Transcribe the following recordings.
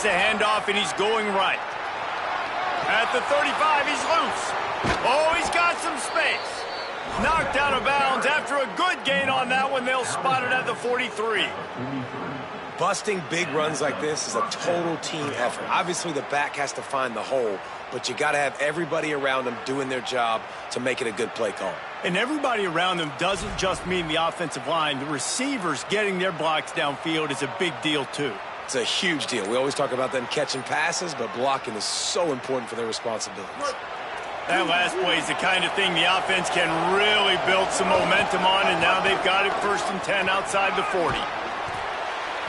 the handoff, and he's going right. At the 35, he's loose. Oh, he's got some space. Knocked out of bounds after a good gain on that one. They'll spot it at the 43. Busting big runs like this is a total team effort. Obviously, the back has to find the hole, but you got to have everybody around them doing their job to make it a good play call. And everybody around them doesn't just mean the offensive line. The receivers getting their blocks downfield is a big deal, too. It's a huge deal. We always talk about them catching passes, but blocking is so important for their responsibilities. That last play is the kind of thing the offense can really build some momentum on, and now they've got it 1st and 10 outside the 40.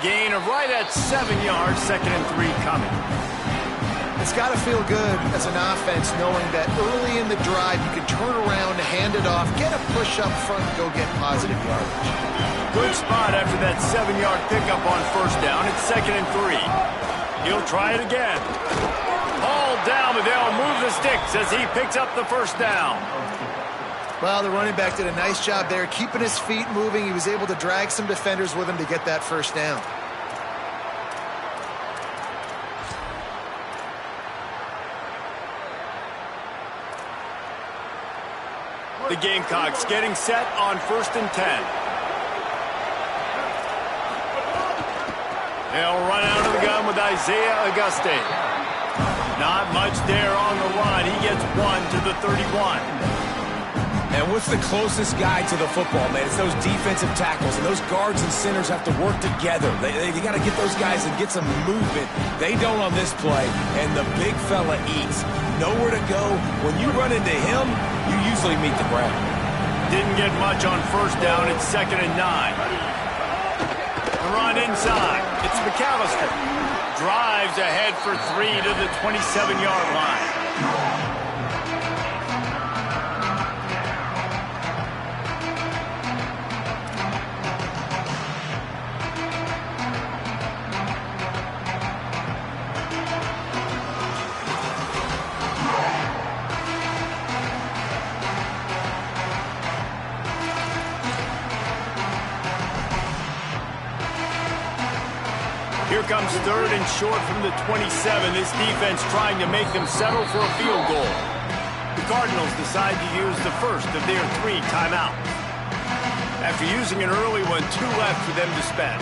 Gain of right at 7 yards, 2nd and 3 coming. It's got to feel good as an offense knowing that early in the drive you can turn around, hand it off, get a push up front, and go get positive yardage. Good spot after that 7-yard pickup on 1st down. It's 2nd and 3. He'll try it again. Ball down, but they'll move the sticks as he picks up the 1st down. Well, the running back did a nice job there, keeping his feet moving. He was able to drag some defenders with him to get that 1st down. The Gamecocks getting set on 1st and 10. They'll run out of the gun with Isaiah Auguste. Not much there on the run. He gets 1 to the 31. And what's the closest guy to the football, man? It's those defensive tackles, and those guards and centers have to work together. They got to get those guys and get some movement. They don't on this play, and the big fella eats. Nowhere to go. When you run into him, you usually meet the ground. Didn't get much on 1st down. It's 2nd and 9. The run inside. It's McAllister. Drives ahead for 3 to the 27-yard line. Here comes 3rd and short from the 27. This defense trying to make them settle for a field goal. The Cardinals decide to use the 1st of their 3 timeouts. After using an early one, 2 left for them to spend.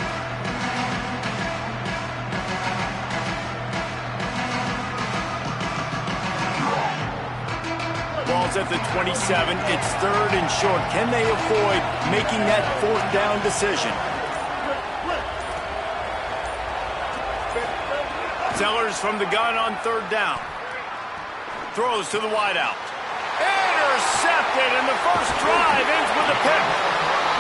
Ball's at the 27. It's 3rd and short. Can they avoid making that 4th down decision? Sellers from the gun on 3rd down. Throws to the wideout. Intercepted, and the first drive ends with a pick.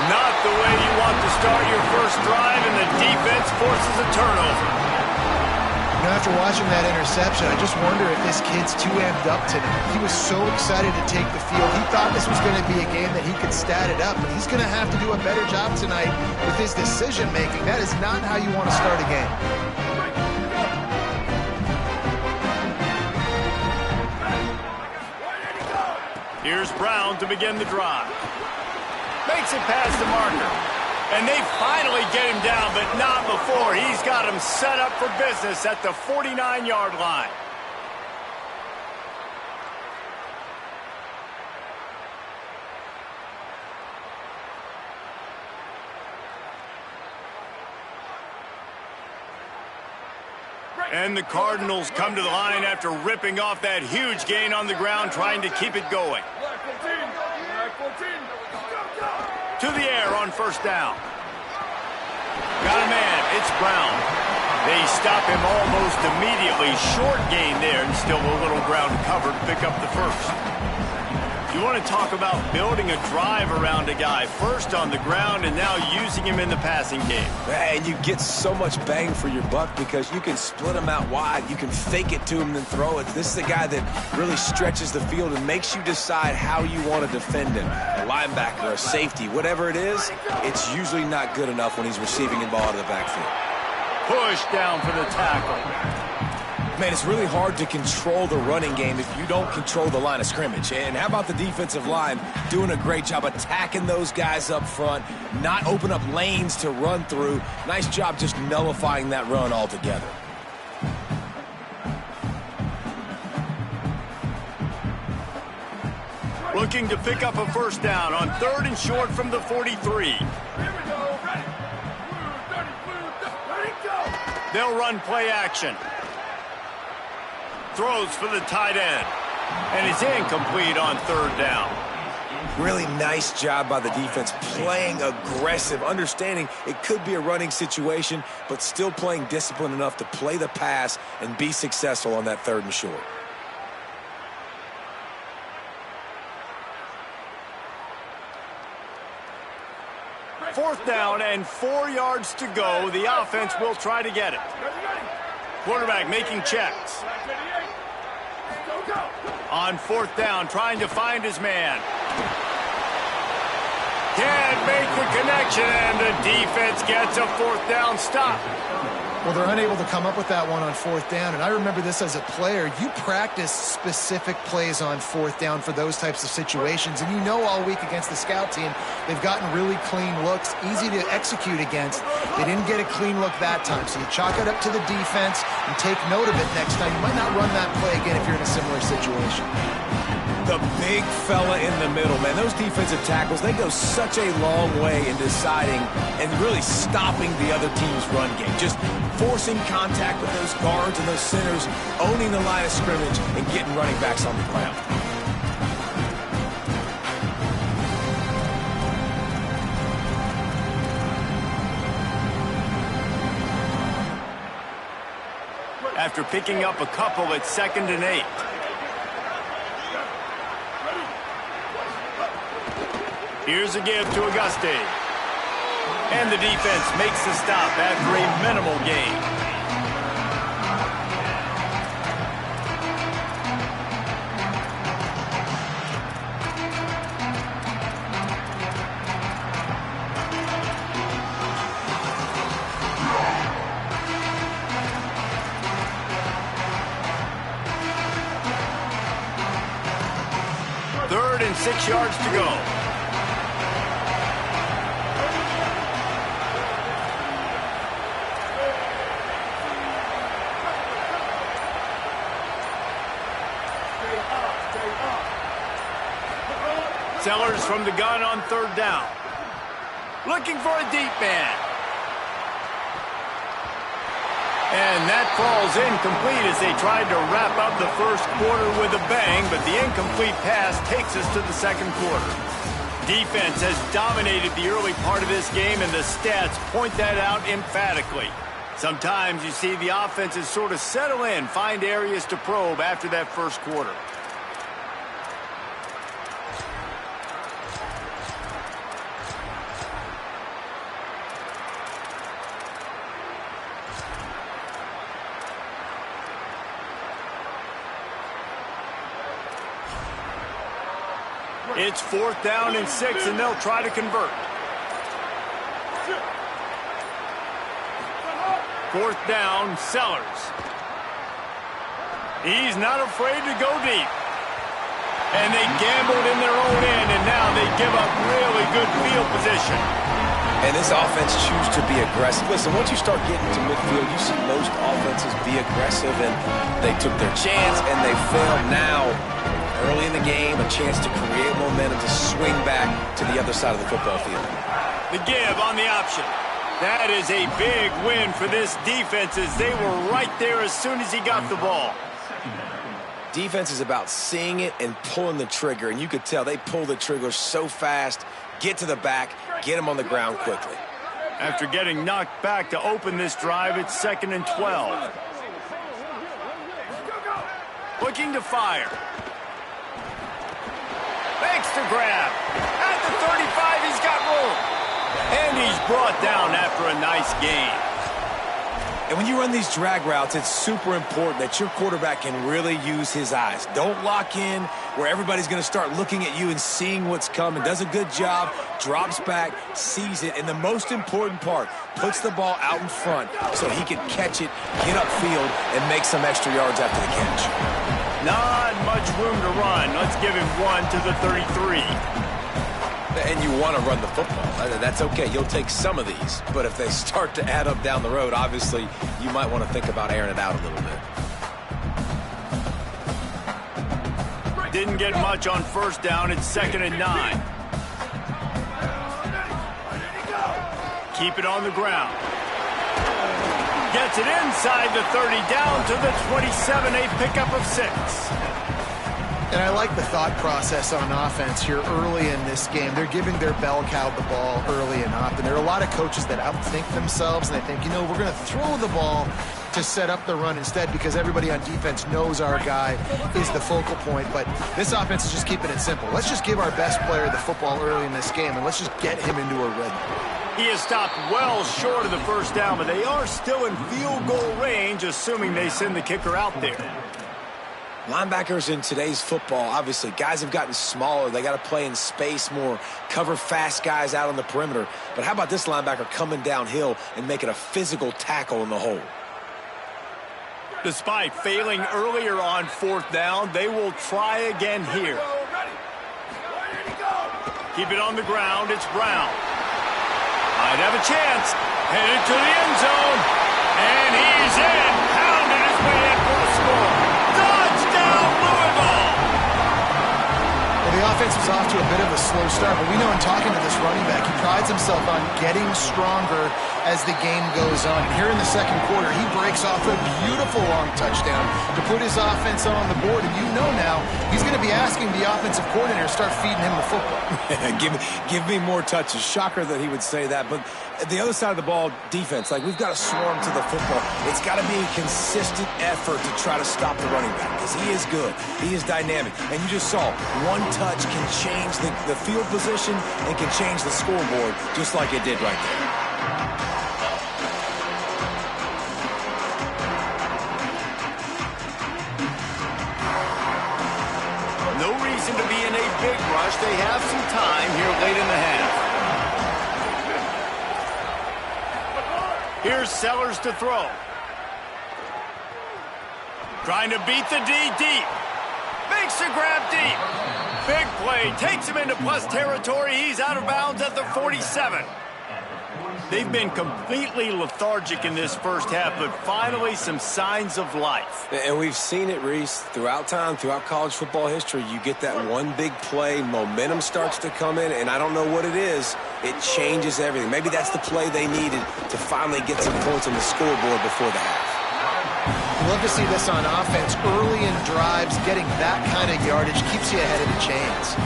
Not the way you want to start your first drive, and the defense forces a turnover. You know, after watching that interception, I just wonder if this kid's too amped up tonight. He was so excited to take the field. He thought this was going to be a game that he could stat it up, but he's going to have to do a better job tonight with his decision-making. That is not how you want to start a game. Here's Brown to begin the drive. Makes it past the marker. And they finally get him down, but not before. He's got him set up for business at the 49-yard line. And the Cardinals come to the line after ripping off that huge gain on the ground, trying to keep it going. To the air on 1st down. Got a man. It's Brown. They stop him almost immediately. Short gain there, and still a little ground covered to pick up the 1st. You want to talk about building a drive around a guy. First on the ground and now using him in the passing game. And you get so much bang for your buck because you can split him out wide. You can fake it to him and then throw it. This is the guy that really stretches the field and makes you decide how you want to defend him. A linebacker, a safety, whatever it is, it's usually not good enough when he's receiving the ball out of the backfield. Push down for the tackle. Man, it's really hard to control the running game if you don't control the line of scrimmage. And how about the defensive line doing a great job attacking those guys up front, not open up lanes to run through. Nice job just nullifying that run altogether. looking to pick up a first down on 3rd and short from the 43. They'll run play action. Throws for the tight end. And it's incomplete on 3rd down. Really nice job by the defense, playing aggressive, understanding it could be a running situation, but still playing disciplined enough to play the pass and be successful on that 3rd and short. Fourth down and 4 yards to go. The offense will try to get it. Quarterback making checks. On 4th down, trying to find his man. Can't make the connection, and the defense gets a 4th down stop. Well, they're unable to come up with that one on 4th down, and I remember this as a player. You practice specific plays on 4th down for those types of situations, and you know all week against the scout team, they've gotten really clean looks, easy to execute against. They didn't get a clean look that time, so you chalk it up to the defense and take note of it next time. You might not run that play again if you're in a similar situation. The big fella in the middle, man. Those defensive tackles, they go such a long way in deciding and really stopping the other team's run game. Just forcing contact with those guards and those centers, owning the line of scrimmage, and getting running backs on the ground. After picking up a couple at 2nd and 8. Here's a give to Auguste. And the defense makes the stop after a minimal gain. Third and 6 yards to go. Sellers from the gun on 3rd down. Looking for a deep man. And that falls incomplete as they tried to wrap up the first quarter with a bang, but the incomplete pass takes us to the 2nd quarter. Defense has dominated the early part of this game, and the stats point that out emphatically. Sometimes you see the offenses sort of settle in, find areas to probe after that first quarter. It's 4th down and 6, and they'll try to convert. 4th down, Sellers. He's not afraid to go deep. And they gambled in their own end, and now they give up really good field position. And this offense chooses to be aggressive. Listen, once you start getting to midfield, you see most offenses be aggressive, and they took their chance, and they failed now. Early in the game, a chance to create momentum to swing back to the other side of the football field. The give on the option. That is a big win for this defense as they were right there as soon as he got the ball. Defense is about seeing it and pulling the trigger, and you could tell they pull the trigger so fast, get to the back, get him on the ground quickly. After getting knocked back to open this drive, it's 2nd and 12. Looking to fire. Makes the grab. At the 35, he's got room. And he's brought down after a nice gain. And when you run these drag routes, it's super important that your quarterback can really use his eyes. Don't lock in where everybody's going to start looking at you and seeing what's coming. Does a good job, drops back, sees it, and the most important part, puts the ball out in front so he can catch it, get upfield, and make some extra yards after the catch. Not much room to run. Let's give him 1 to the 33. And you want to run the football. That's okay. You'll take some of these. But if they start to add up down the road, obviously, you might want to think about airing it out a little bit. Didn't get much on first down. It's 2nd and 9. Keep it on the ground. Gets it inside the 30, down to the 27, a pickup of 6. And I like the thought process on offense here early in this game. They're giving their bell cow the ball early and often. There are a lot of coaches that outthink themselves, and they think, you know, we're going to throw the ball to set up the run instead because everybody on defense knows our guy is the focal point. But this offense is just keeping it simple. Let's just give our best player the football early in this game, and let's just get him into a rhythm. He is stopped well short of the first down, but they are still in field goal range, assuming they send the kicker out there. Linebackers in today's football, obviously, guys have gotten smaller. They got to play in space more, cover fast guys out on the perimeter. But how about this linebacker coming downhill and making a physical tackle in the hole? Despite failing earlier on 4th down, they will try again here. Keep it on the ground. It's Brown. Might have a chance. Headed to the end zone. And he's in. Pounded his way in for the score. Touchdown, Louisville! Well, the offense was off to a bit of a slow start, but we know in talking to this running back, he prides himself on getting stronger as the game goes on. Here in the second quarter, he breaks off a beautiful long touchdown to put his offense on the board. And you know now he's going to be asking the offensive coordinator to start feeding him the football. give me more touches. Shocker that he would say that. But the other side of the ball, defense, like we've got to swarm to the football. It's got to be a consistent effort to try to stop the running back because he is good. He is dynamic. And you just saw one touch can change the field position and can change the scoreboard just like it did right there. No reason to be in a big rush. They have some time here late in the half. Here's Sellers to throw. Trying to beat the D deep. Makes the grab deep. Big play. Takes him into plus territory. He's out of bounds at the 47. They've been completely lethargic in this first half, but finally some signs of life. And we've seen it, Reese, throughout time, throughout college football history. You get that one big play, momentum starts to come in, and I don't know what it is. It changes everything. Maybe that's the play they needed to finally get some points on the scoreboard before the half. I'd love to see this on offense. Early in drives, getting that kind of yardage keeps you ahead of the chains.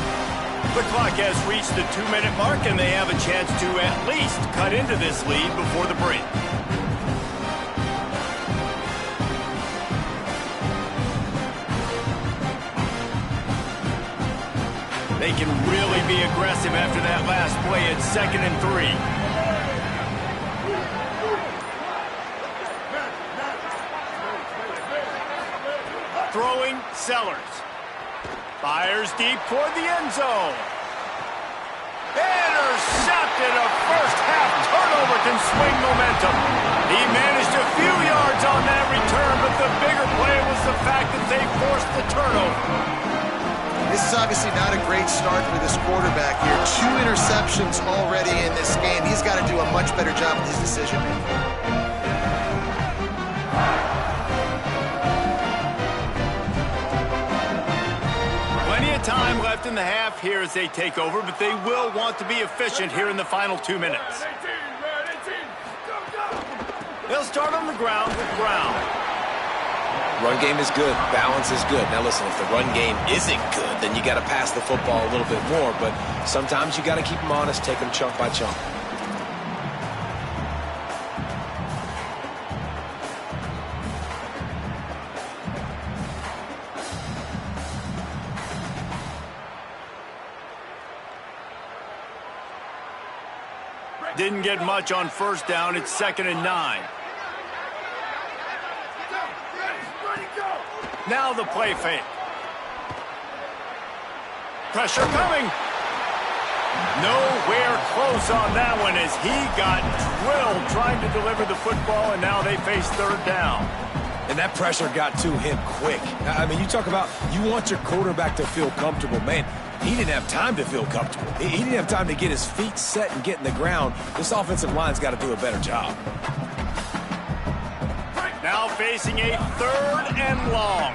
The clock has reached the 2-minute mark, and they have a chance to at least cut into this lead before the break. They can really be aggressive after that last play at 2nd and 3. Throwing Sellers. Fires deep toward the end zone. Intercepted. A first-half turnover can swing momentum. He managed a few yards on that return, but the bigger play was the fact that they forced the turnover. This is obviously not a great start for this quarterback here. 2 interceptions already in this game. He's got to do a much better job with his decision-making. Time left in the half here as they take over, but they will want to be efficient here in the final 2 minutes. They'll start on the ground with Brown. Run game is good. Balance is good. Now listen, if the run game isn't good, then you got to pass the football a little bit more, but sometimes you got to keep them honest, take them chunk by chunk. Didn't get much on first down. It's 2nd and 9. Now the play fake. Pressure coming. Nowhere close on that one as he got drilled trying to deliver the football, and now they face 3rd down. And that pressure got to him quick. I mean, you talk about you want your quarterback to feel comfortable. Man, he didn't have time to feel comfortable. He didn't have time to get his feet set and get in the ground. This offensive line's got to do a better job. Now facing a 3rd and long.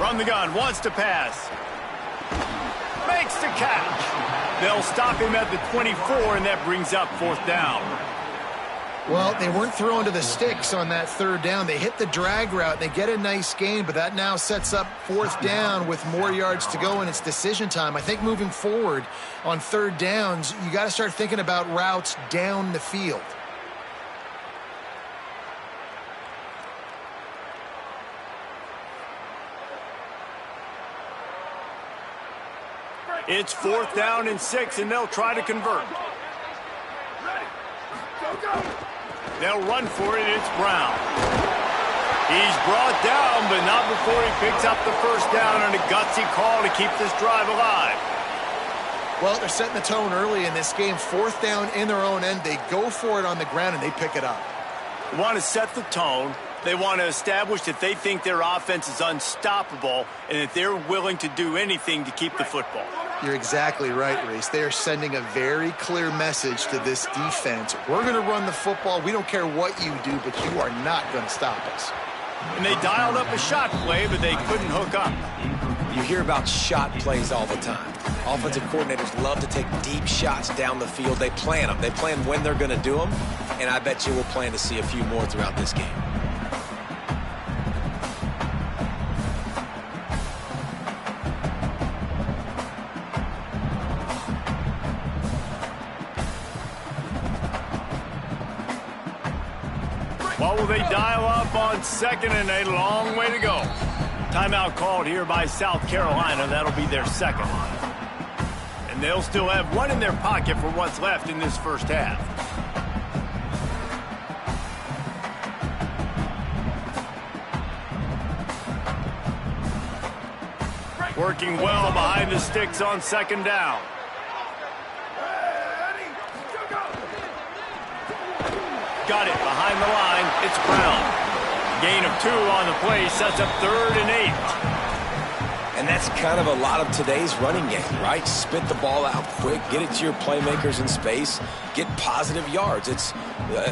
From the gun, wants to pass. Makes the catch. They'll stop him at the 24, and that brings up 4th down. Well, they weren't throwing to the sticks on that 3rd down. They hit the drag route. They get a nice gain, but that now sets up 4th down with more yards to go, and it's decision time. I think moving forward on 3rd downs, you got to start thinking about routes down the field. It's 4th down and 6, and they'll try to convert. They'll run for it. It's Brown. He's brought down, but not before he picks up the 1st down on a gutsy call to keep this drive alive. Well, they're setting the tone early in this game. 4th down in their own end. They go for it on the ground, and they pick it up. They want to set the tone. They want to establish that they think their offense is unstoppable and that they're willing to do anything to keep the football. You're exactly right, Reese. They are sending a very clear message to this defense. We're going to run the football. We don't care what you do, but you are not going to stop us. And they dialed up a shot play, but they couldn't hook up. You hear about shot plays all the time. Offensive coordinators love to take deep shots down the field. They plan them. They plan when they're going to do them, and I bet you we'll plan to see a few more throughout this game. What will they dial up on 2nd and a long way to go? Timeout called here by South Carolina. That'll be their 2nd. And they'll still have one in their pocket for what's left in this 1st half. Working well behind the sticks on 2nd down. Got it behind the line. It's Brown. Gain of 2 on the play sets up 3rd and 8. And that's kind of a lot of today's running game, right? Spit the ball out quick, get it to your playmakers in space, get positive yards. It's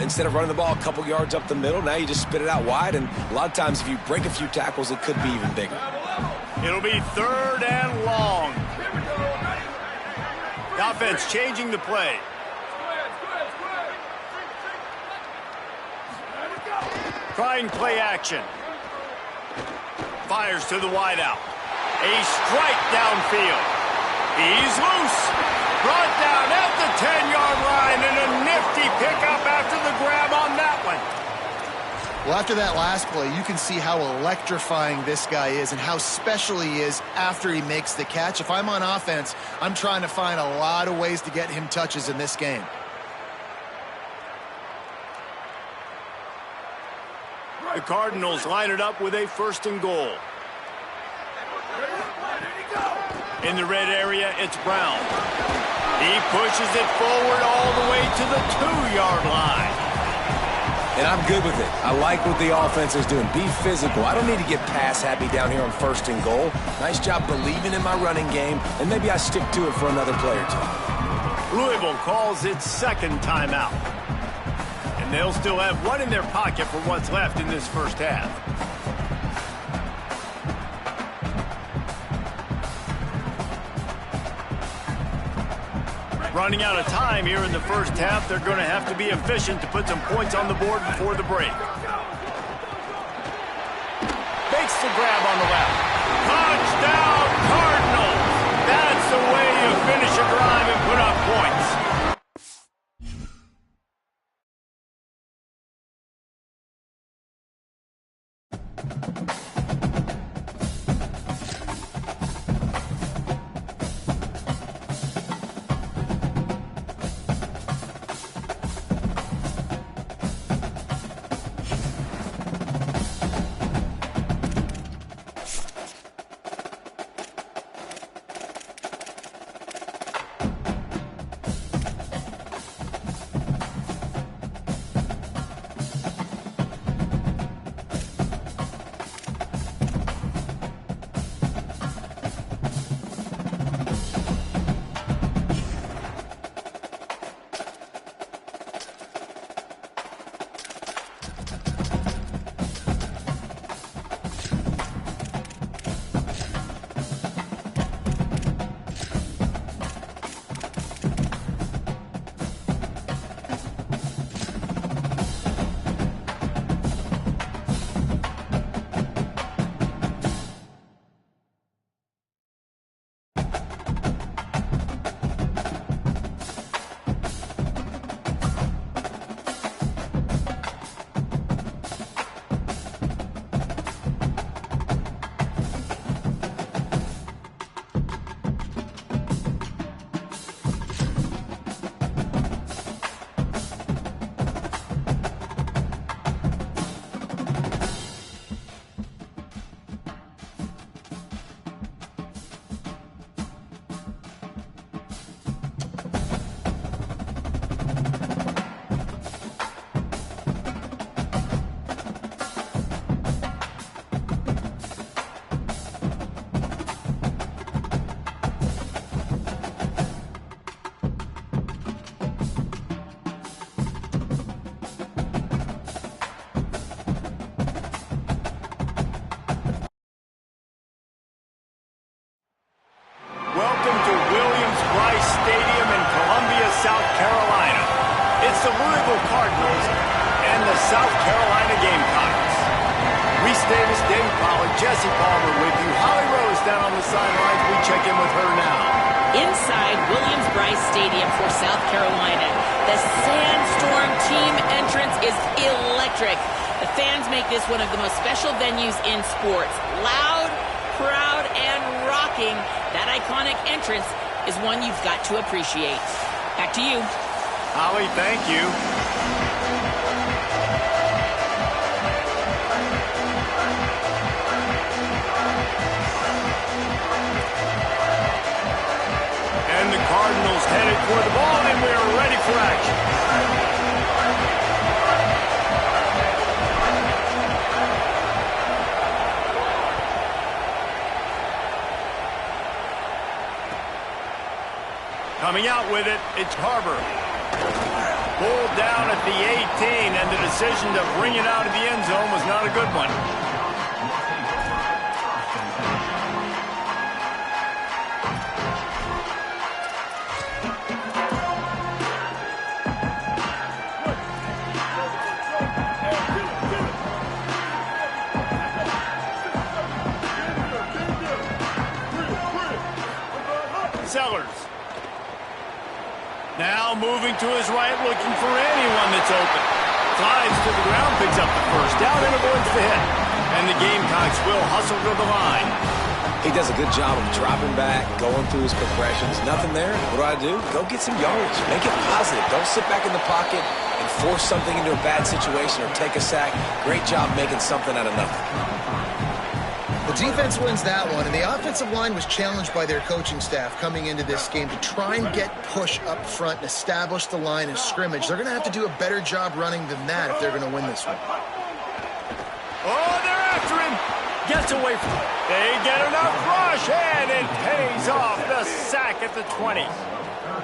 instead of running the ball a couple yards up the middle, now you just spit it out wide, and a lot of times if you break a few tackles, it could be even bigger. It'll be 3rd and long. The offense changing the play. Trying play action. Fires to the wideout. A strike downfield. He's loose. Brought down at the 10-yard line, and a nifty pickup after the grab on that one. Well, after that last play, you can see how electrifying this guy is and how special he is after he makes the catch. If I'm on offense, I'm trying to find a lot of ways to get him touches in this game. The Cardinals line it up with a 1st and goal. In the red area, it's Brown. He pushes it forward all the way to the 2-yard line. And I'm good with it. I like what the offense is doing. Be physical. I don't need to get pass happy down here on 1st and goal. Nice job believing in my running game, and maybe I stick to it for another play or 2. Louisville calls its 2nd timeout. And they'll still have one in their pocket for what's left in this 1st half. Running out of time here in the 1st half, they're going to have to be efficient to put some points on the board before the break. Makes the grab on the left. Touchdown, Cardinals! That's the way you finish a drive and put up points. the Louisville Cardinals and the South Carolina Gamecocks. Reese Davis, Dave Pollard, Jesse Palmer with you. Holly Rose down on the sidelines. We check in with her now. Inside Williams-Brice Stadium for South Carolina, the Sandstorm team entrance is electric. The fans make this one of the most special venues in sports. Loud, proud, and rocking. That iconic entrance is one you've got to appreciate. Back to you. Holly, thank you. And the Cardinals headed for the ball, and we're ready for action. Coming out with it, it's Harbor. Pulled down at the 18, and the decision to bring it out of the end zone was not a good one. Sellers. Now moving to his right, looking for anyone that's open. Slides to the ground, picks up the first down, and avoids the hit. And the Gamecocks will hustle to the line. He does a good job of dropping back, going through his progressions. Nothing there. What do? Go get some yards. Make it positive. Don't sit back in the pocket and force something into a bad situation or take a sack. Great job making something out of nothing. The defense wins that one, and the offensive line was challenged by their coaching staff coming into this game to try and get push up front and establish the line of scrimmage. They're going to have to do a better job running than that if they're going to win this one. Oh, they're after him. Gets away from him. They get enough rush, and it pays off the sack at the 20.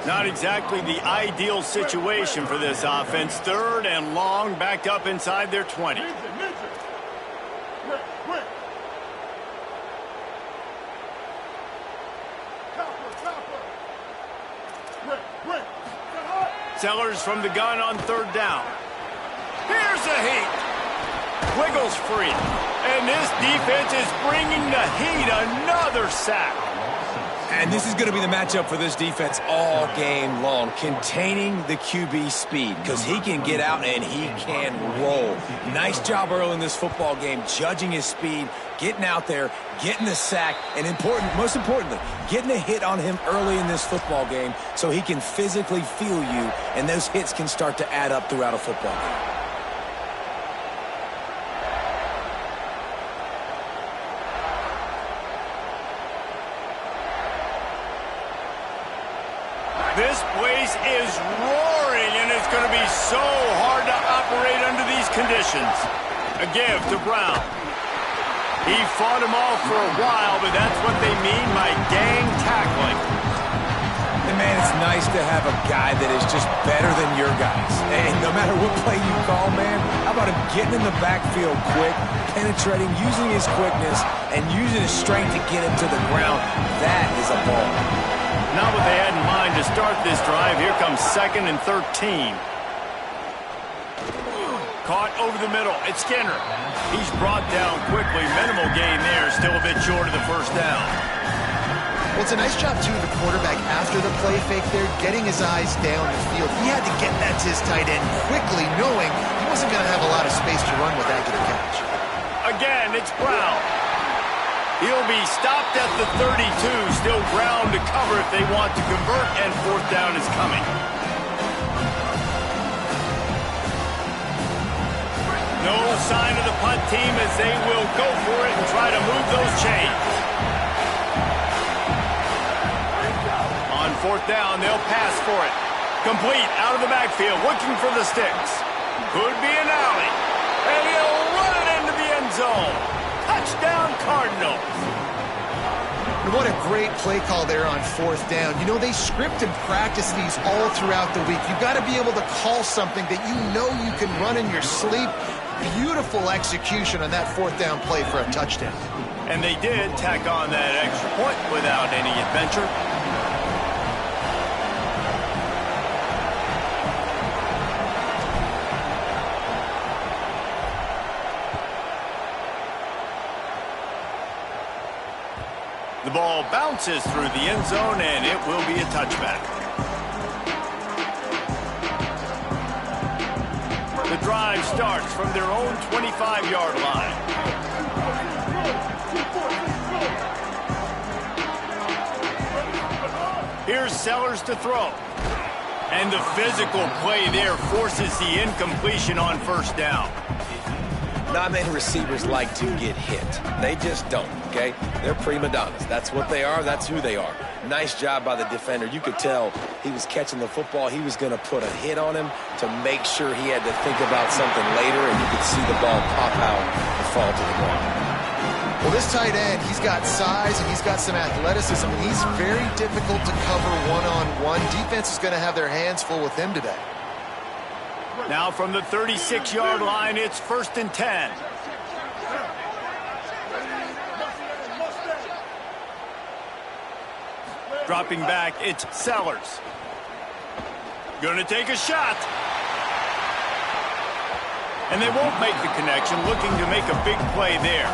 Not exactly the ideal situation for this offense. Third and long, backed up inside their 20. Sellers from the gun on third down. Here's a heat. Wiggles free. And this defense is bringing the heat. Another sack. And this is going to be the matchup for this defense all game long. Containing the QB speed. Because he can get out and he can roll. Nice job early in this football game. Judging his speed. Getting out there. Getting the sack. And most importantly, getting a hit on him early in this football game. So he can physically feel you. And those hits can start to add up throughout a football game. This place is roaring, and it's going to be so hard to operate under these conditions. A give to Brown. He fought him off for a while, but that's what they mean by gang tackling. And man, it's nice to have a guy that is just better than your guys. And no matter what play you call, man, how about him getting in the backfield quick, penetrating, using his quickness, and using his strength to get him to the ground. That is a ball. Not what they had in mind to start this drive. Here comes 2nd and 13. Caught over the middle. It's Skinner. He's brought down quickly. Minimal gain there. Still a bit short of the first down. Well, it's a nice job, too, the quarterback after the play fake there, getting his eyes down the field. He had to get that to his tight end quickly, knowing he wasn't going to have a lot of space to run with after the catch. Again, it's Brown. He'll be stopped at the 32. Still ground to cover if they want to convert, and fourth down is coming. No sign of the punt team as they will go for it and try to move those chains. On fourth down, they'll pass for it. Complete out of the backfield, looking for the sticks. Could be an alley. And he'll run it into the end zone. Touchdown, Cardinals. And what a great play call there on fourth down. You know, they script and practice these all throughout the week. You've got to be able to call something that you know you can run in your sleep. Beautiful execution on that fourth down play for a touchdown. And they did tack on that extra point without any adventure. The ball bounces through the end zone, and it will be a touchback. The drive starts from their own 25-yard line. Here's Sellers to throw. And the physical play there forces the incompletion on first down. Not many receivers like to get hit. They just don't, okay? They're prima donnas. That's what they are. That's who they are. Nice job by the defender. You could tell he was catching the football. He was going to put a hit on him to make sure he had to think about something later, and you could see the ball pop out and fall to the ground. Well, this tight end, he's got size and he's got some athleticism, and he's very difficult to cover one-on-one. Defense is going to have their hands full with him today. Now from the 36-yard line, it's 1st and 10. Dropping back, it's Sellers. Gonna take a shot. And they won't make the connection, looking to make a big play there.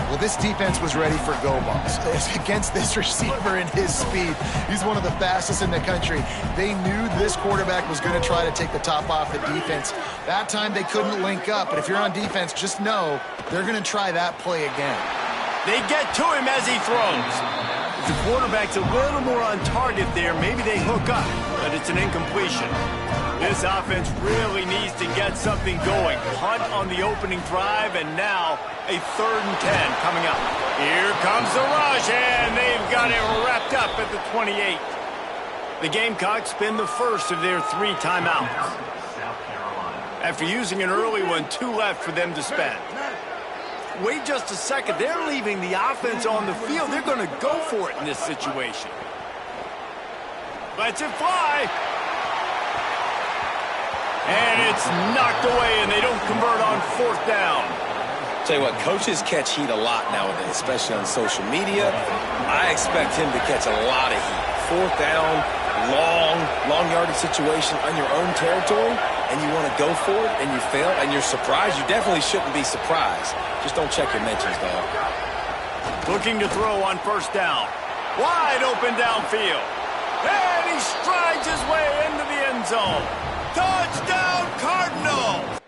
Well, this defense was ready for go balls. Against this receiver and his speed, he's one of the fastest in the country. They knew this quarterback was going to try to take the top off the defense. That time they couldn't link up, but if you're on defense, just know they're going to try that play again. They get to him as he throws. If the quarterback's a little more on target there, maybe they hook up, but it's an incompletion. This offense really needs to get something going. Punt on the opening drive, and now a 3rd and 10 coming up. Here comes the rush, and they've got it wrapped up at the 28. The Gamecocks spend the first of their 3 timeouts. After using an early one, 2 left for them to spend. Wait just a second. They're leaving the offense on the field. They're going to go for it in this situation. Lets it fly. And it's knocked away, and they don't convert on 4th down. Tell you what, coaches catch heat a lot nowadays, especially on social media. I expect him to catch a lot of heat. 4th down, long yardage situation on your own territory, and you want to go for it, and you fail, and you're surprised. You definitely shouldn't be surprised. Just don't check your mentions, dog. Looking to throw on 1st down. Wide open downfield. And he strides his way into the end zone. Touchdown, Cardinals!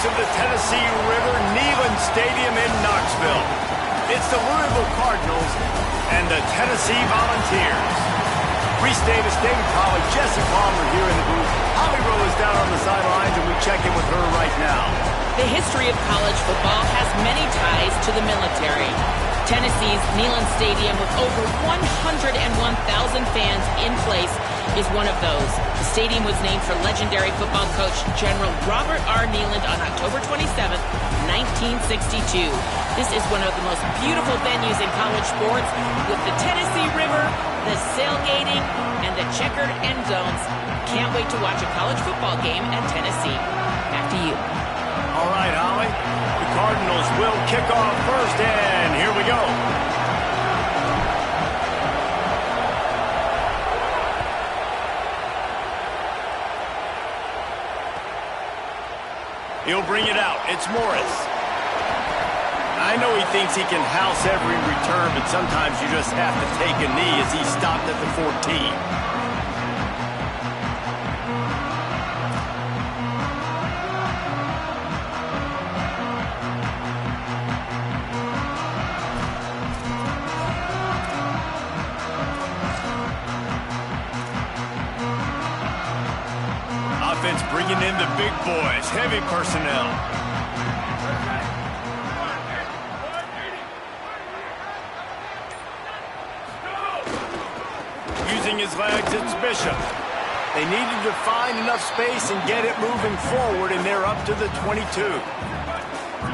of the Tennessee River, Neyland Stadium in Knoxville. It's the Louisville Cardinals and the Tennessee Volunteers. Reese Davis, David Pollack, Jesse Palmer here in the booth. Holly Rowe is down on the sidelines, and we check in with her right now. The history of college football has many ties to the military. Tennessee's Neyland Stadium, with over 101,000 fans in place, is one of those. The stadium was named for legendary football coach General Robert R. Neyland on October 27, 1962. This is one of the most beautiful venues in college sports, with the Tennessee River, the sailgating, and the checkered end zones. Can't wait to watch a college football game at Tennessee. Back to you. All right, Holly. The Cardinals will kick off first, and here we go. He'll bring it out. It's Morris. I know he thinks he can house every return, but sometimes you just have to take a knee as he stopped at the 14. Offense bringing in the big boys, heavy personnel. Using his legs, it's Bishop. They needed to find enough space and get it moving forward, and they're up to the 22.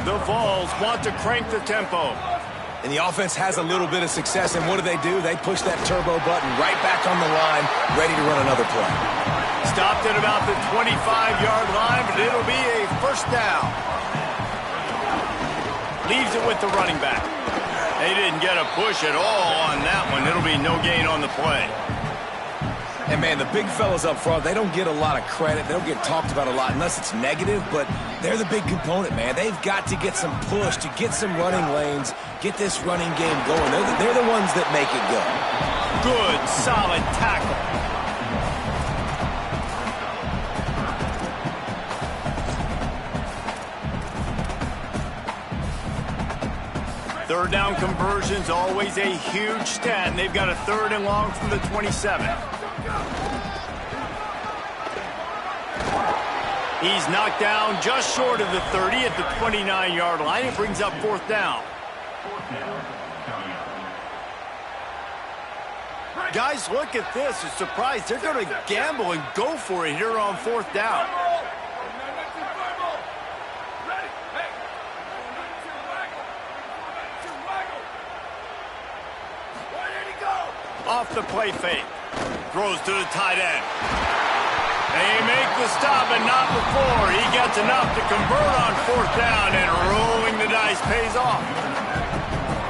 The Vols want to crank the tempo. And the offense has a little bit of success, and what do? They push that turbo button right back on the line, ready to run another play. Stopped at about the 25-yard line, but it'll be a first down. Leaves it with the running back. They didn't get a push at all on that one. It'll be no gain on the play. And, man, the big fellas up front, they don't get a lot of credit. They don't get talked about a lot unless it's negative, but they're the big component, man. They've got to get some push, to get some running lanes, get this running game going. They're the ones that make it go. Good, solid tackle. Third down conversions, always a huge stat, and they've got a third and long from the 27. He's knocked down just short of the 30 at the 29-yard line. It brings up fourth down. Guys, look at this. A surprise. They're going to gamble and go for it here on fourth down. Off the play fake. Throws to the tight end. They make the stop, and not before. He gets enough to convert on fourth down, and rolling the dice pays off.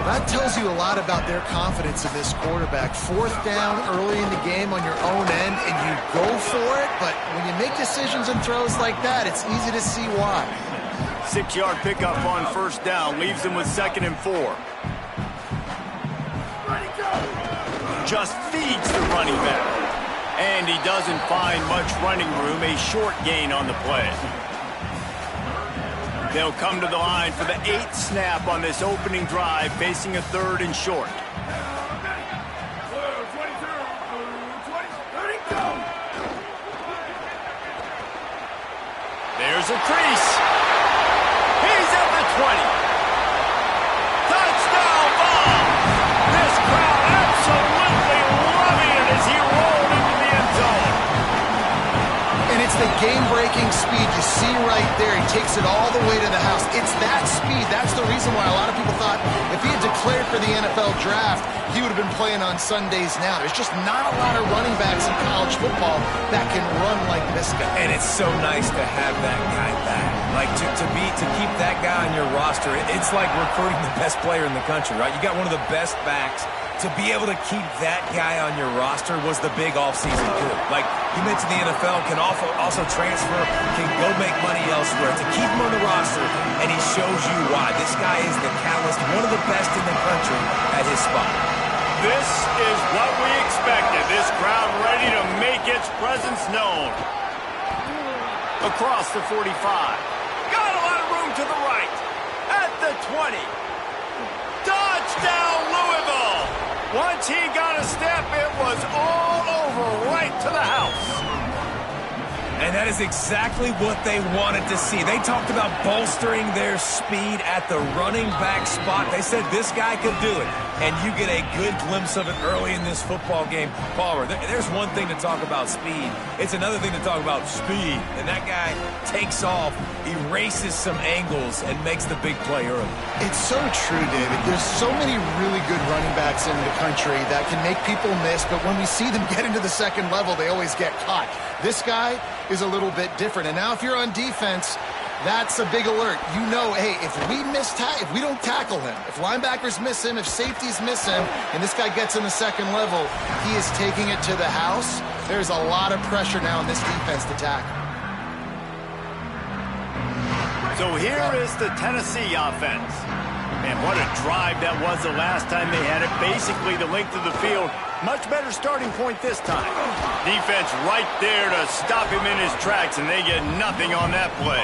That tells you a lot about their confidence in this quarterback. Fourth down early in the game on your own end, and you go for it, but when you make decisions and throws like that, it's easy to see why. 6-yard pickup on first down leaves them with 2nd and 4. Just feeds the running back. And he doesn't find much running room, a short gain on the play. They'll come to the line for the 8th snap on this opening drive, facing a 3rd and short. There's a crease. He's at the 20. Touchdown ball. This crowd absolutely loving it as he rolled into the end zone. And it's the game-breaking speed you see right there. He takes it all the way to the house. It's that speed. That's the reason why a lot of people thought if he had declared for the NFL draft, he would have been playing on Sundays now. There's just not a lot of running backs in college football that can run like this guy. And it's so nice to have that guy back. Like, to keep that guy on your roster, it's like recruiting the best player in the country, right? You got one of the best backs. To be able to keep that guy on your roster was the big offseason coup. Like, you mentioned the NFL can also transfer, can go make money elsewhere. To keep him on the roster, and he shows you why. This guy is the catalyst, one of the best in the country at his spot. This is what we expected. This crowd ready to make its presence known. Across the 45. Got him on to the right. At the 20. Touchdown, Louisville! Once he got a step, it was all over right to the house. And that is exactly what they wanted to see. They talked about bolstering their speed at the running back spot. They said this guy could do it. And you get a good glimpse of it early in this football game. Palmer, there's one thing to talk about speed. It's another thing to talk about speed. And that guy takes off, erases some angles, and makes the big play early. It's so true, David. There's so many really good running backs in the country that can make people miss, but when we see them get into the second level, they always get caught. This guy is a little bit different. And now if you're on defense, that's a big alert. You know, hey, if we don't tackle him, if linebackers miss him, if safeties miss him, and this guy gets in the second level, he is taking it to the house. There's a lot of pressure now in this defense to tackle. So here is the Tennessee offense. And what a drive that was the last time they had it. Basically the length of the field. Much better starting point this time. Defense right there to stop him in his tracks, and they get nothing on that play.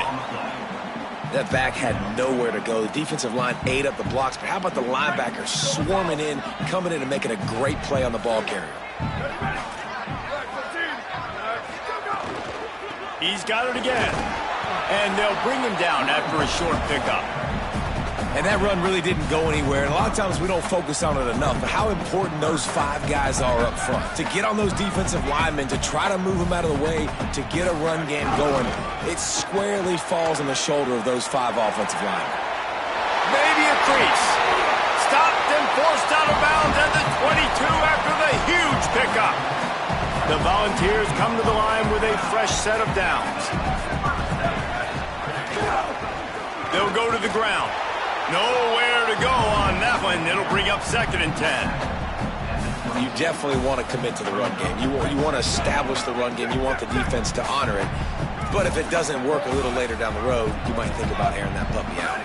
That back had nowhere to go. The defensive line ate up the blocks, but how about the linebackers swarming in, coming in and making a great play on the ball carrier? He's got it again. And they'll bring him down after a short pickup. And that run really didn't go anywhere. And a lot of times we don't focus on it enough, but how important those five guys are up front. To get on those defensive linemen, to try to move them out of the way, to get a run game going, it squarely falls on the shoulder of those five offensive linemen. Maybe a crease. Stopped and forced out of bounds at the 22 after the huge pickup. The Volunteers come to the line with a fresh set of downs. They'll go to the ground. Nowhere to go on that one. It'll bring up 2nd and 10. You definitely want to commit to the run game. You want to establish the run game. You want the defense to honor it. But if it doesn't work a little later down the road, you might think about airing that puppy out.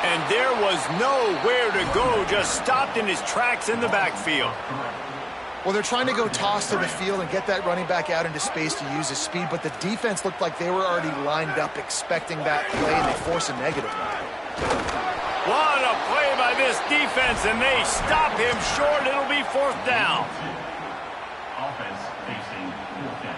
And there was nowhere to go. Just stopped in his tracks in the backfield. Well, they're trying to go toss to the field and get that running back out into space to use his speed, but the defense looked like they were already lined up expecting that play, and they force a negative one. What a play by this defense, and they stop him short. It'll be 4th down. Offense facing 4th down.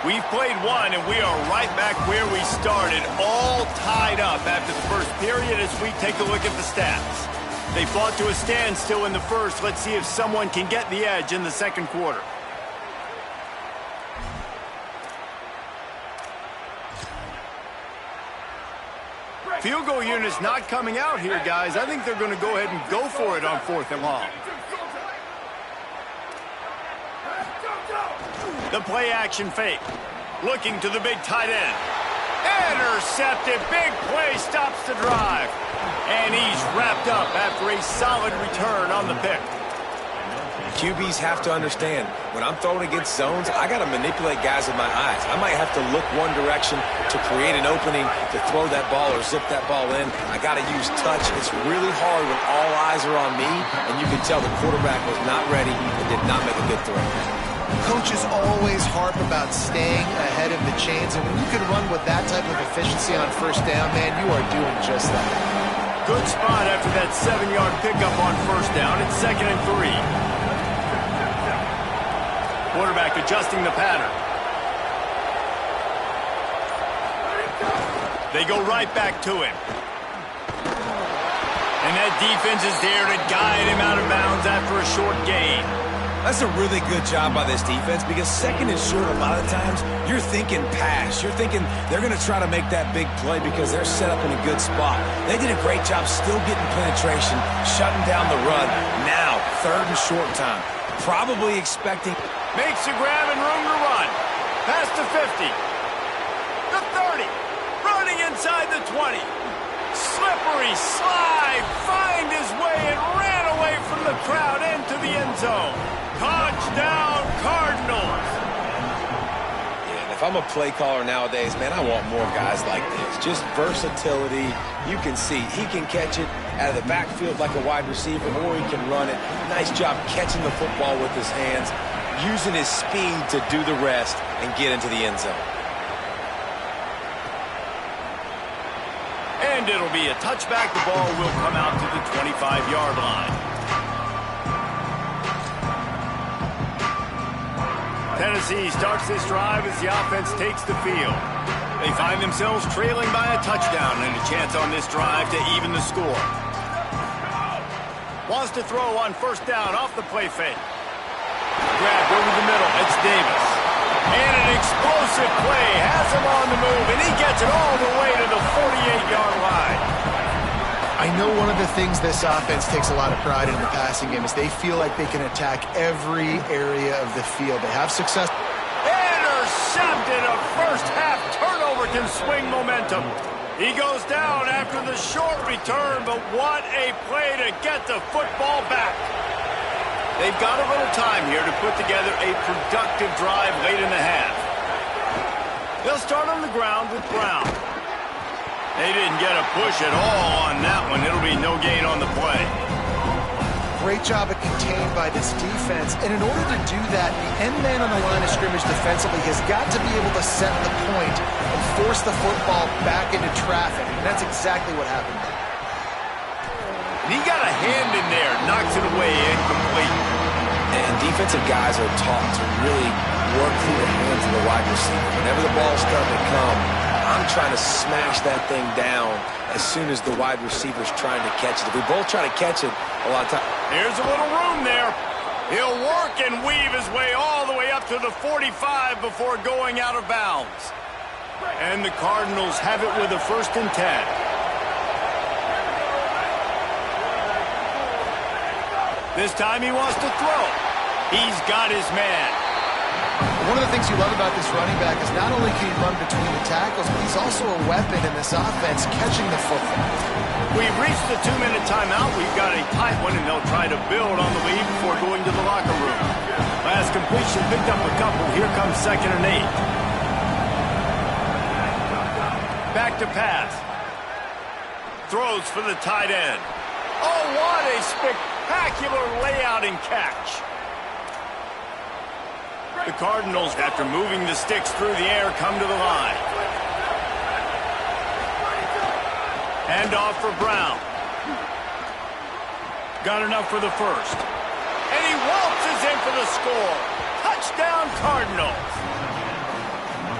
We've played one, and we are right back where we started, all tied up after the first period as we take a look at the stats. They fought to a standstill in the first. Let's see if someone can get the edge in the second quarter. Field goal unit's not coming out here, guys. I think they're going to go ahead and go for it on 4th and long. The play action fake. Looking to the big tight end. Intercepted. Big play stops the drive. And he's wrapped up after a solid return on the pick. QBs have to understand, when I'm throwing against zones, I got to manipulate guys with my eyes. I might have to look one direction to create an opening to throw that ball or zip that ball in. I got to use touch. It's really hard when all eyes are on me, and you can tell the quarterback was not ready and did not make a good throw. Coaches always harp about staying ahead of the chains, and when you can run with that type of efficiency on 1st down, man, you are doing just that. Good spot after that 7-yard pickup on 1st down. It's 2nd and 3. Quarterback adjusting the pattern. They go right back to him. And that defense is there to guide him out of bounds after a short gain. That's a really good job by this defense because 2nd and short, a lot of times, you're thinking pass. You're thinking they're going to try to make that big play because they're set up in a good spot. They did a great job still getting penetration, shutting down the run. Now, 3rd and short time. Probably expecting... Makes a grab and room to run. Past the 50. The 30. Running inside the 20. Slippery slide, find his way and ran away from the crowd into the end zone. Touchdown, Cardinals. If I'm a play caller nowadays, man, I want more guys like this. Just versatility. You can see he can catch it out of the backfield like a wide receiver, or he can run it. Nice job catching the football with his hands, using his speed to do the rest and get into the end zone. And it'll be a touchback. The ball will come out to the 25-yard line. Tennessee starts this drive as the offense takes the field. They find themselves trailing by a touchdown and a chance on this drive to even the score. Wants to throw on first down off the play fake. Grabbed over the middle. It's Davis. And an explosive play has him on the move, and he gets it all the way to the 48-yard line. I know one of the things this offense takes a lot of pride in the passing game is they feel like they can attack every area of the field. They have success. Intercepted. A first-half turnover can swing momentum. He goes down after the short return, but what a play to get the football back. They've got a little time here to put together a productive drive late in the half. They'll start on the ground with Brown. They didn't get a push at all on that one. It'll be no gain on the play. Great job of contained by this defense. And in order to do that, the end man on the line of scrimmage defensively has got to be able to set the point and force the football back into traffic. And that's exactly what happened there. And he got a hand in there, knocks it away, incomplete. And defensive guys are taught to really work through the hands of the wide receiver. Whenever the ball's starting to come, I'm trying to smash that thing down as soon as the wide receiver's trying to catch it. If we both try to catch it, a lot of time. Here's a little room there. He'll work and weave his way all the way up to the 45 before going out of bounds. And the Cardinals have it with a 1st and 10. This time he wants to throw. He's got his man. One of the things you love about this running back is not only can he run between the tackles, but he's also a weapon in this offense catching the football. We've reached the 2-minute timeout. We've got a tight one, and they'll try to build on the lead before going to the locker room. Last completion picked up a couple. Here comes 2nd and 8. Back to pass. Throws for the tight end. Oh, what a spectacular layout and catch. The Cardinals, after moving the sticks through the air, come to the line. Hand off for Brown. Got enough for the 1st. And he waltzes in for the score. Touchdown, Cardinals.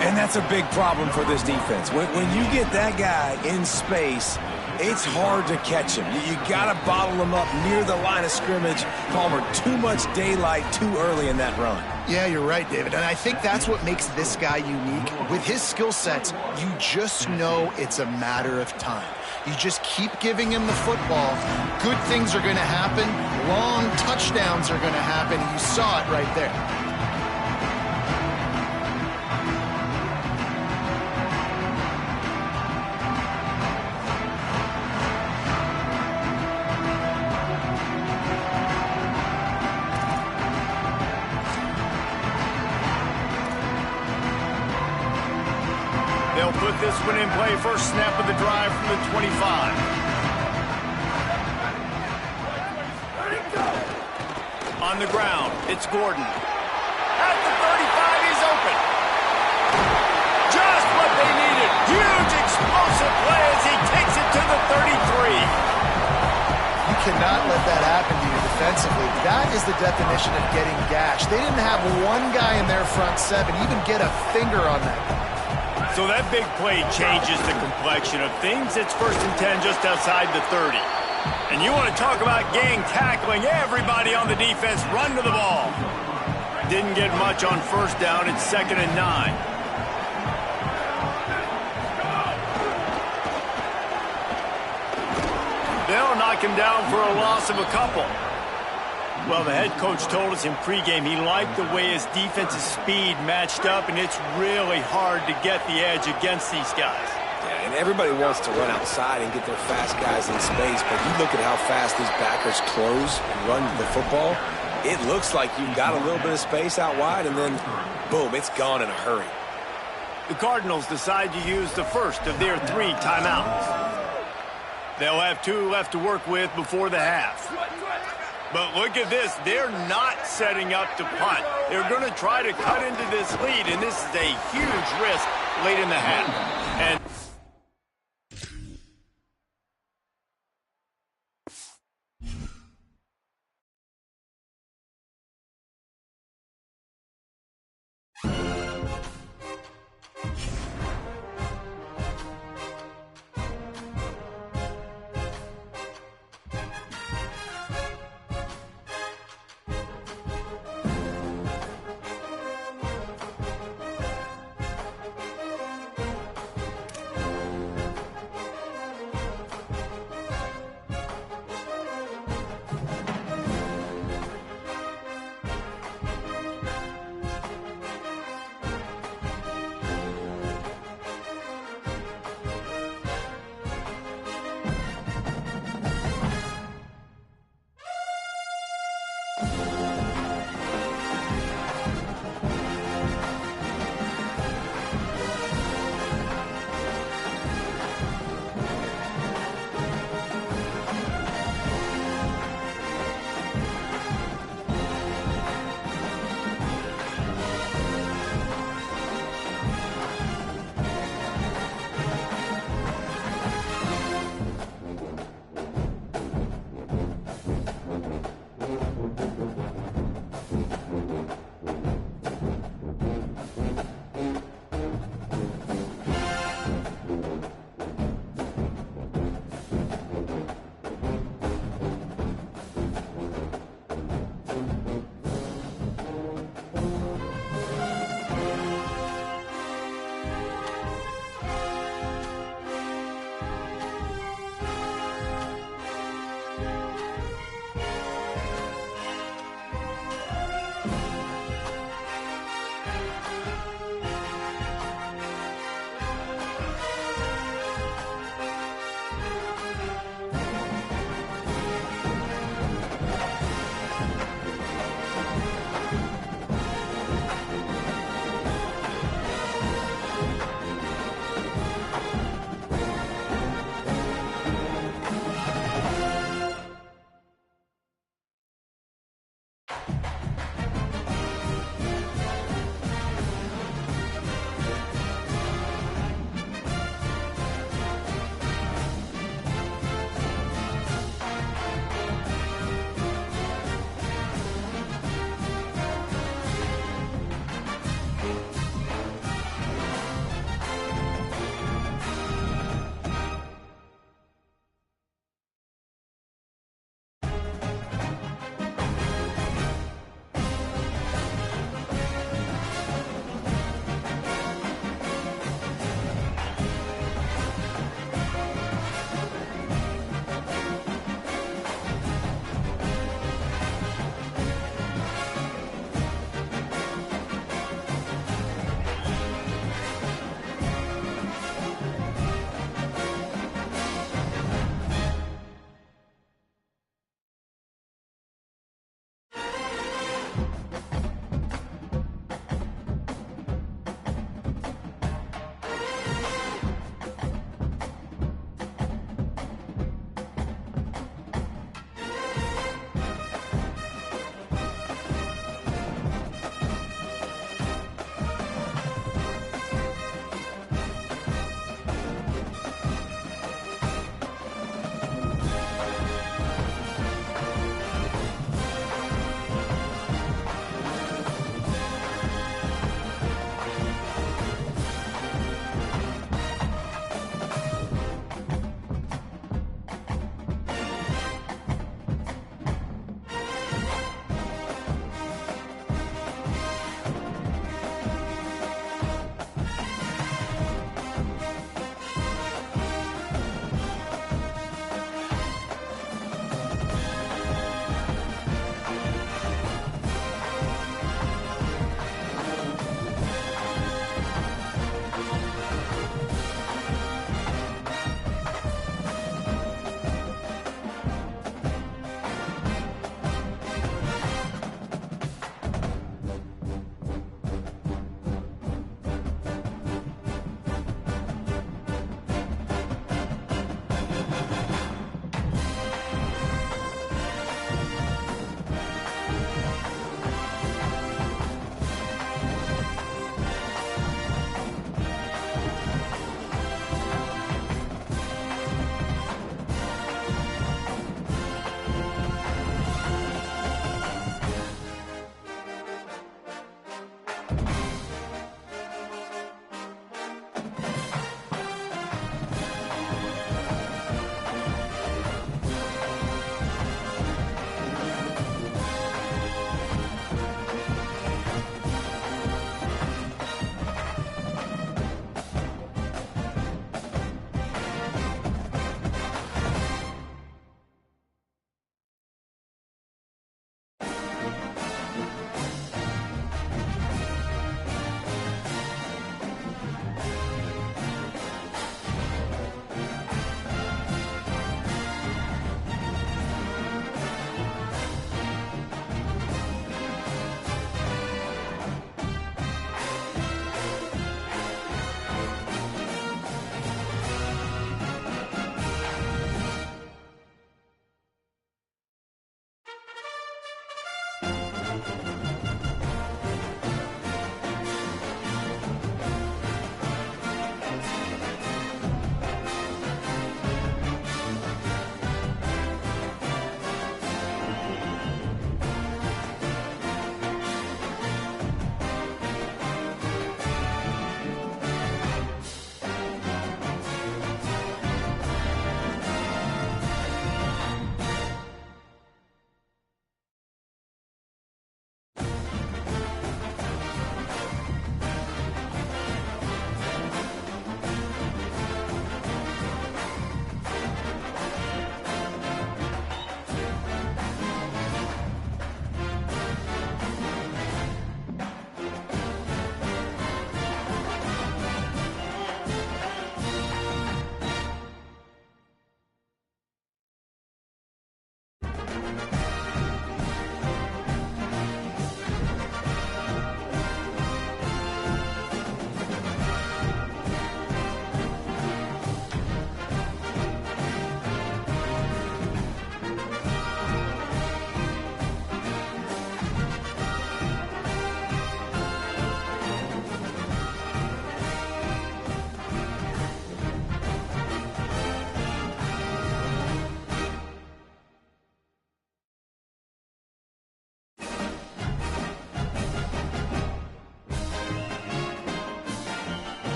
And that's a big problem for this defense. When you get that guy in space, it's hard to catch him. You got to bottle him up near the line of scrimmage. Palmer, too much daylight too early in that run. Yeah, you're right, David. And I think that's what makes this guy unique. With his skill sets, you just know it's a matter of time. You just keep giving him the football. Good things are going to happen. Long touchdowns are going to happen. You saw it right there. They'll put this one in play. First snap of the drive from the 25. On the ground, it's Gordon. At the 35, he's open. Just what they needed. Huge explosive play as he takes it to the 33. You cannot let that happen to you defensively. That is the definition of getting gashed. They didn't have one guy in their front seven even get a finger on that. So that big play changes the complexion of things. It's 1st and 10 just outside the 30. And you want to talk about gang tackling. Everybody on the defense run to the ball. Didn't get much on 1st down. It's 2nd and 9. They'll knock him down for a loss of a couple. Well, the head coach told us in pregame he liked the way his defensive speed matched up, and it's really hard to get the edge against these guys. Yeah, And everybody wants to run outside and get their fast guys in space, but you look at how fast these backers close and run the football, it looks like you've got a little bit of space out wide, and then, boom, it's gone in a hurry. The Cardinals decide to use the first of their 3 timeouts. They'll have 2 left to work with before the half. But look at this. They're not setting up to punt. They're going to try to cut into this lead, and this is a huge risk late in the half. And